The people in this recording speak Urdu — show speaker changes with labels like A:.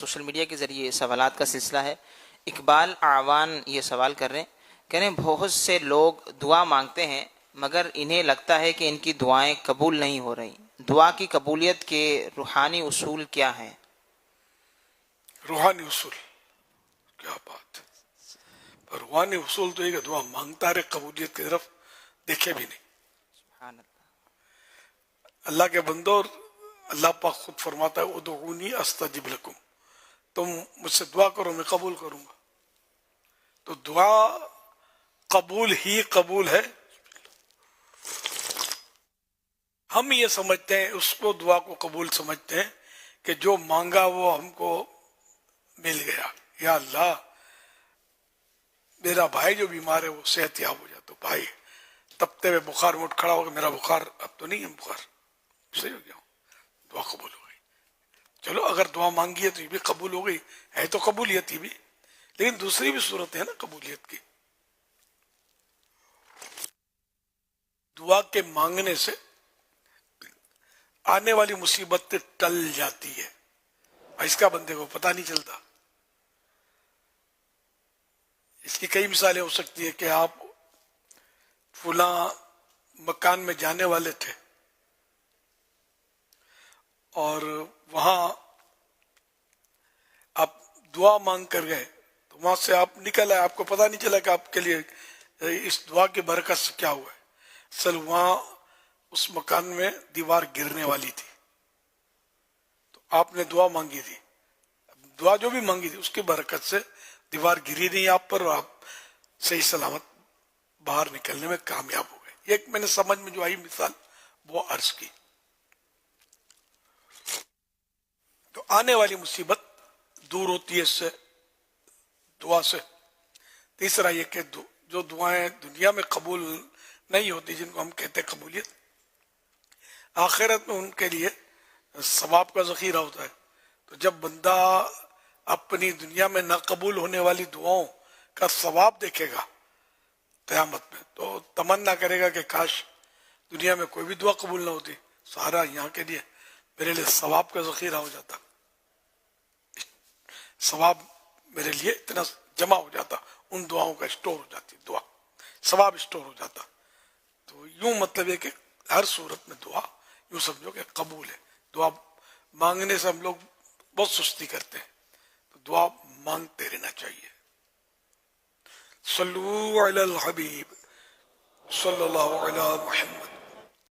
A: سوشل میڈیا کے ذریعے سوالات کا سلسلہ ہے۔ اقبال اعوان یہ سوال کر رہے ہیں، کہہ رہے ہیں بہت سے لوگ دعا مانگتے ہیں مگر انہیں لگتا ہے کہ ان کی دعائیں قبول نہیں ہو رہی، دعا کی قبولیت کے روحانی اصول کیا ہیں؟
B: روحانی اصول، کیا بات ہے! روحانی اصول تو یہ کہ دعا مانگتا رہے، قبولیت کی طرف دیکھے بھی نہیں۔
A: سبحان اللہ۔
B: اللہ کے بندو، اللہ پاک خود فرماتا ہے ادعونی استجب لکم، تم مجھ سے دعا کرو میں قبول کروں گا۔ تو دعا قبول ہی قبول ہے۔ ہم یہ سمجھتے ہیں، اس کو دعا کو قبول سمجھتے ہیں کہ جو مانگا وہ ہم کو مل گیا۔ یا اللہ میرا بھائی جو بیمار ہے وہ صحت یاب ہو جائے، تو بھائی تپتے ہوئے بخار میں اٹھ کھڑا ہوگا، میرا بخار اب تو نہیں ہے، بخار صحیح ہو گیا، دعا قبول ہو گئی۔ چلو اگر دعا مانگی ہے تو یہ بھی قبول ہو گئی، ہے تو قبولیت ہی بھی، لیکن دوسری بھی صورت ہے نا قبولیت کی۔ دعا کے مانگنے سے آنے والی مصیبت ٹل جاتی ہے، اس کا بندے کو پتہ نہیں چلتا۔ اس کی کئی مثالیں ہو سکتی ہے کہ آپ فلاں مکان میں جانے والے تھے اور وہاں آپ دعا مانگ کر گئے، تو وہاں سے آپ نکل آئے، آپ کو پتہ نہیں چلا کہ آپ کے لیے اس دعا کی برکت سے کیا ہوا ہے۔ اصل وہاں اس مکان میں دیوار گرنے والی تھی، تو آپ نے دعا مانگی تھی، دعا جو بھی مانگی تھی اس کی برکت سے دیوار گری نہیں آپ پر، اور آپ صحیح سلامت باہر نکلنے میں کامیاب ہو گئے۔ یہ ایک میں نے سمجھ میں جو آئی مثال وہ عرض کی۔ تو آنے والی مصیبت دور ہوتی ہے اس سے، دعا سے۔ تیسرا یہ کہ جو دعائیں دنیا میں قبول نہیں ہوتی، جن کو ہم کہتے ہیں قبولیت، آخرت میں ان کے لیے ثواب کا ذخیرہ ہوتا ہے۔ تو جب بندہ اپنی دنیا میں نہ قبول ہونے والی دعاؤں کا ثواب دیکھے گا قیامت میں، تو تمنا کرے گا کہ کاش دنیا میں کوئی بھی دعا قبول نہ ہوتی، سارا یہاں کے لیے میرے لیے ثواب کا ذخیرہ ہو جاتا، ثواب میرے لیے اتنا جمع ہو جاتا، ان دعاؤں کا اسٹور ہو جاتی، دعا ثواب اسٹور ہو جاتا۔ تو یوں مطلب ہے کہ ہر صورت میں دعا یوں سمجھو کہ قبول ہے۔ دعا مانگنے سے ہم لوگ بہت سستی کرتے ہیں، تو دعا مانگتے رہنا چاہیے۔ صلو علی الحبیب صلی اللہ علی محمد۔